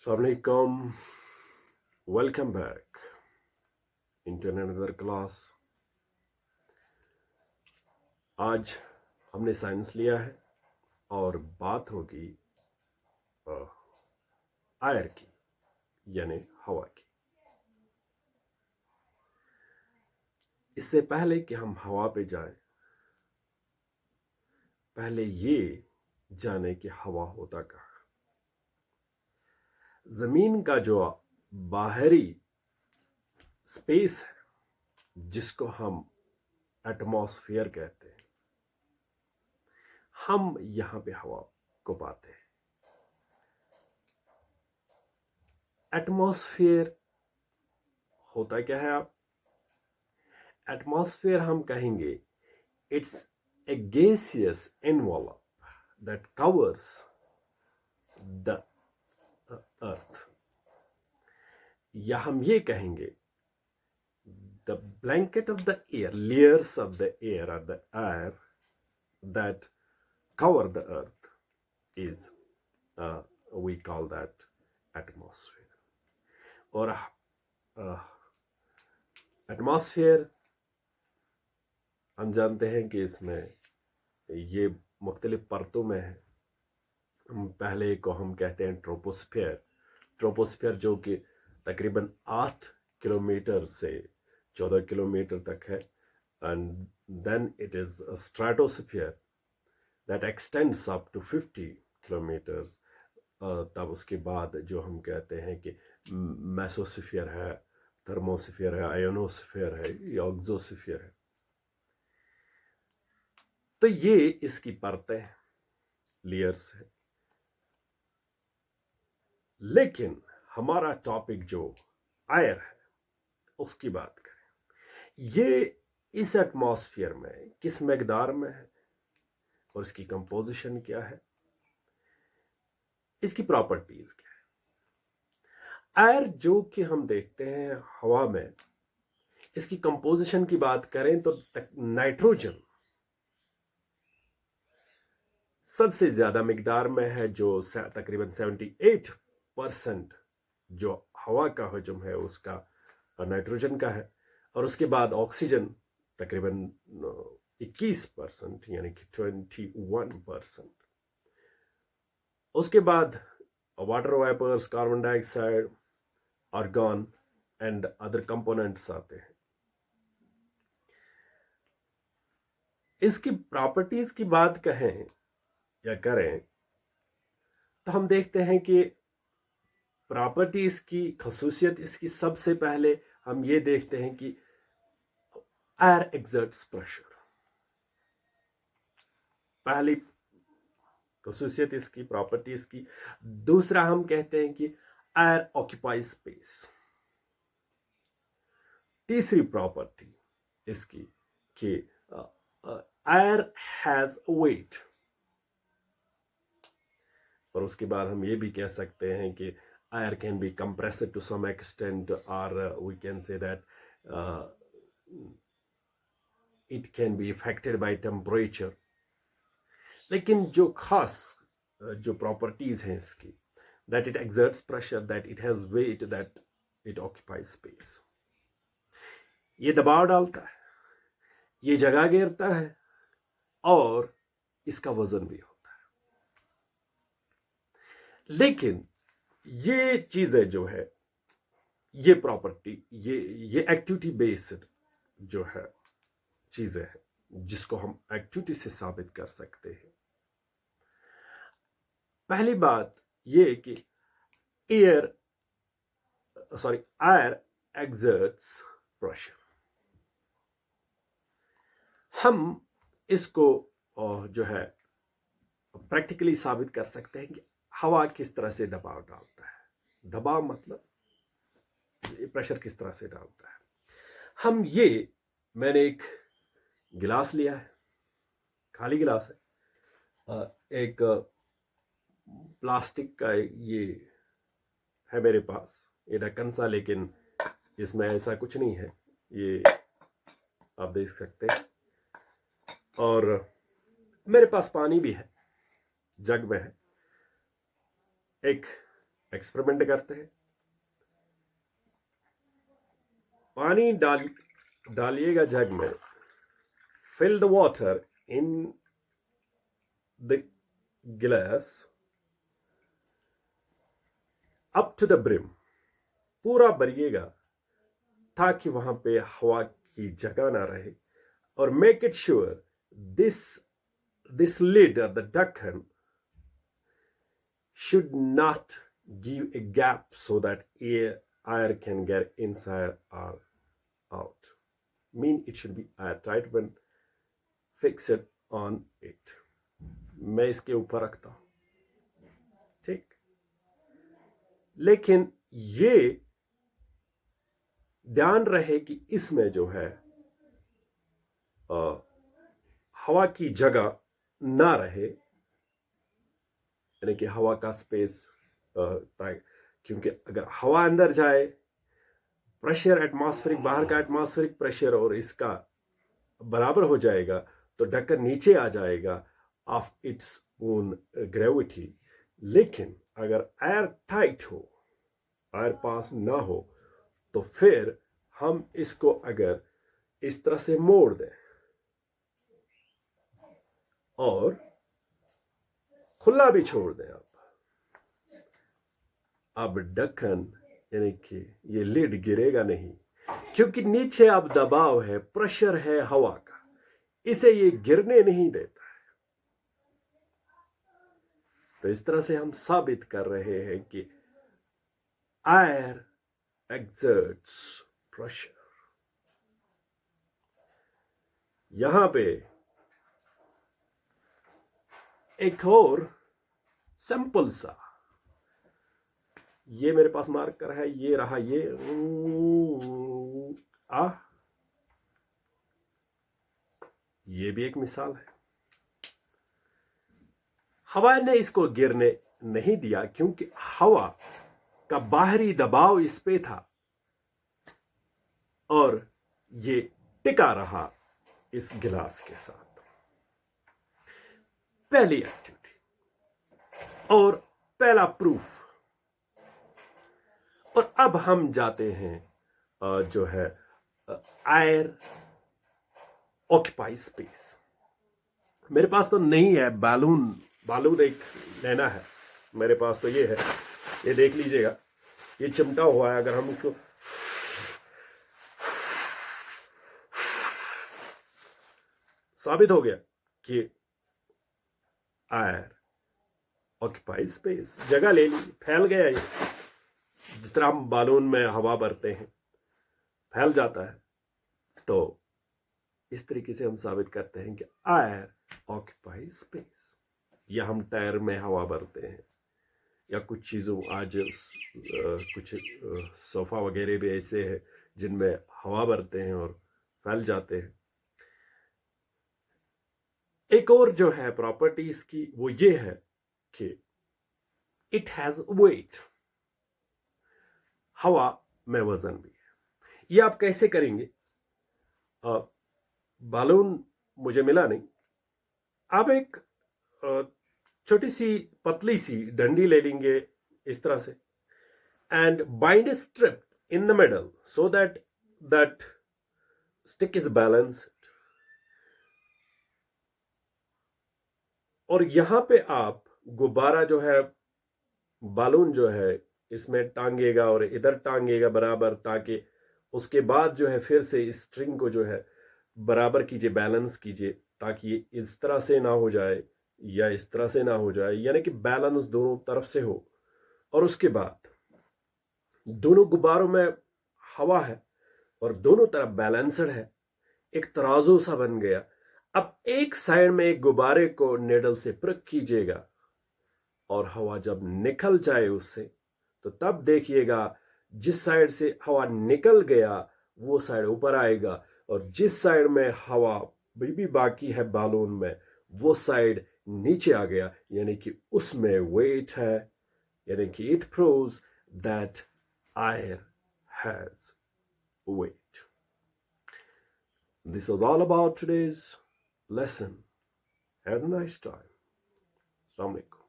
Assalamualaikum. Welcome back into another class. आज हमने science लिया है और बात होगी एयर की यानी हवा की। इससे पहले कि हम हवा पे जाएं, पहले ये जाने कि हवा होता कहाँ। जमीन का जो बाहरी स्पेस है जिसको हम एटमॉस्फेयर कहते हैं, हम यहां पे हवा को पाते हैं। एटमॉस्फेयर होता क्या है? आप एटमॉस्फेयर हम कहेंगे it's a gaseous envelope that covers the earth, या हम ये कहेंगे the blanket of the air, layers of the air or the air that cover the earth is we call that atmosphere. और एटमॉस्फेयर हम जानते हैं कि इसमें ये मुख्तलिफ परतों में है। पहले को हम कहते हैं ट्रोपोस्फेयर जो कि तकरीबन 8 किलोमीटर से 14 किलोमीटर तक है। And then it is stratosphere that extends up to 50 kilometres. तब उसके बाद जो हम कहते हैं कि मेसोस्फीयर है, थर्मोस्फीयर है, आयोनोस्फीयर है, ऑक्सोस्फीयर है। तो ये इसकी परतें, लेयर्स है। लेकिन हमारा टॉपिक जो एयर है उसकी बात करें। ये इस एटमॉस्फेयर में किस मकदार में है और इसकी कंपोजिशन क्या है, इसकी प्रॉपर्टीज क्या है। एयर जो कि हम देखते हैं हवा में, इसकी कंपोजिशन की बात करें तो नाइट्रोजन सबसे ज्यादा मिकदार में है, जो तकरीबन 78% जो हवा का हजम है उसका नाइट्रोजन का है। और उसके बाद ऑक्सीजन तकरीबन 21% यानी कि 21%। उसके बाद water vapours, carbon dioxide, argon and other components आते हैं। इसकी प्रॉपर्टीज की बात कहें या करें तो हम देखते हैं कि प्रॉपर्टीज की खसूसियत इसकी सबसे पहले हम ये देखते हैं कि एयर एक्सर्ट्स प्रेशर। पहली खसूसियत इसकी, प्रॉपर्टीज की। दूसरा हम कहते हैं कि एयर ऑक्यूपाइज स्पेस। तीसरी प्रॉपर्टी इसकी कि एयर हैज वेट। और उसके बाद हम ये भी कह सकते हैं कि air can be compressed to some extent, or we can say that it can be affected by temperature. लेकिन जो खास जो प्रॉपर्टीज हैं इसकी, that it exerts pressure, that it has weight, that it occupies space. ये दबाव डालता है, ये जगह घेरता है और इसका वजन भी होता है। लेकिन ये चीजें जो है, ये प्रॉपर्टी, ये एक्टिविटी बेस्ड जो है चीजें हैं जिसको हम एक्टिविटी से साबित कर सकते हैं। पहली बात ये कि एयर एक्सर्ट्स प्रेशर। हम इसको जो है प्रैक्टिकली साबित कर सकते हैं कि हवा किस तरह से दबाव डालता है। दबाव मतलब प्रेशर किस तरह से डालता है। हम ये, मैंने एक गिलास लिया है, खाली गिलास है, एक प्लास्टिक का ये है मेरे पास, ये ढक्कन सा, लेकिन इसमें ऐसा कुछ नहीं है, ये आप देख सकते हैं। और मेरे पास पानी भी है, जग में है। एक एक्सपेरिमेंट करते हैं। पानी डालिएगा जग में, fill the water in the glass up to the brim, पूरा भरिएगा ताकि वहां पे हवा की जगह ना रहे, और make it sure this lid or the ढक्कन should not give a gap so that air can get inside or out. Mean it should be airtight when fix it on it. मैं इसके ऊपर रखता हूं, ठीक। लेकिन ये ध्यान रहे कि इसमें जो है हवा की जगह ना रहे, यानी कि हवा का स्पेस, क्योंकि अगर हवा अंदर जाए, प्रेशर एटमॉस्फेरिक, बाहर का एटमॉस्फेरिक प्रेशर और इसका बराबर हो जाएगा तो ढक्कन नीचे आ जाएगा ऑफ इट्स ओन ग्रेविटी। लेकिन अगर एयर टाइट हो, एयर पास ना हो, तो फिर हम इसको अगर इस तरह से मोड़ दें और खुला भी छोड़ दें अब ढक्कन, यानी कि ये लिड गिरेगा नहीं, क्योंकि नीचे अब दबाव है, प्रेशर है हवा का, इसे ये गिरने नहीं देता है। तो इस तरह से हम साबित कर रहे हैं कि एयर एक्सर्ट्स प्रेशर। यहां पे एक और सिंपल सा, ये मेरे पास मार्कर है, ये रहा, ये ये भी एक मिसाल है। हवा ने इसको गिरने नहीं दिया क्योंकि हवा का बाहरी दबाव इस पे था और ये टिका रहा इस गिलास के साथ। पहली एक्टिविटी और पहला प्रूफ। और अब हम जाते हैं जो है एयर ऑक्यूपाई स्पेस। मेरे पास तो नहीं है बालून एक लेना है, मेरे पास तो ये है, ये देख लीजिएगा, ये चिमटा हुआ है। अगर हम इसको साबित हो गया कि एयर ऑक्यूपाई स्पेस, जगह ले ली, फैल गया ये, जिस तरह हम बालून में हवा भरते हैं फैल जाता है, तो इस तरीके से हम साबित करते हैं कि एयर ऑक्यूपाई स्पेस। या हम टायर में हवा भरते हैं, या कुछ चीज़ों, आज कुछ सोफा वगैरह भी ऐसे हैं जिनमें हवा भरते हैं और फैल जाते हैं। एक और जो है प्रॉपर्टी इसकी, वो ये है कि इट हैज वेट, हवा में वजन भी है। ये आप कैसे करेंगे? बालून मुझे मिला नहीं, आप एक छोटी सी पतली सी डंडी ले लेंगे इस तरह से, and bind A strip in the middle so that stick is balanced. और यहां पे आप गुब्बारा जो है, बालून जो है, इसमें टांगेगा और इधर टांगेगा बराबर, ताकि उसके बाद जो है फिर से इस स्ट्रिंग को जो है बराबर कीजिए, बैलेंस कीजिए, ताकि ये इस तरह से ना हो जाए या इस तरह से ना हो जाए, यानी कि बैलेंस दोनों तरफ से हो। और उसके बाद दोनों गुब्बारों में हवा है और दोनों तरफ बैलेंस्ड है, एक तराजू सा बन गया। अब एक साइड में एक गुब्बारे को नेडल से प्रिक कीजिएगा और हवा जब निकल जाए उससे, तो तब देखिएगा जिस साइड से हवा निकल गया वो साइड ऊपर आएगा, और जिस साइड में हवा भी बाकी है बालून में वो साइड नीचे आ गया, यानी कि उसमें वेट है, यानी कि it proves that air has weight. This was all about today's lesson. Have a nice time. Assalamu alaikum.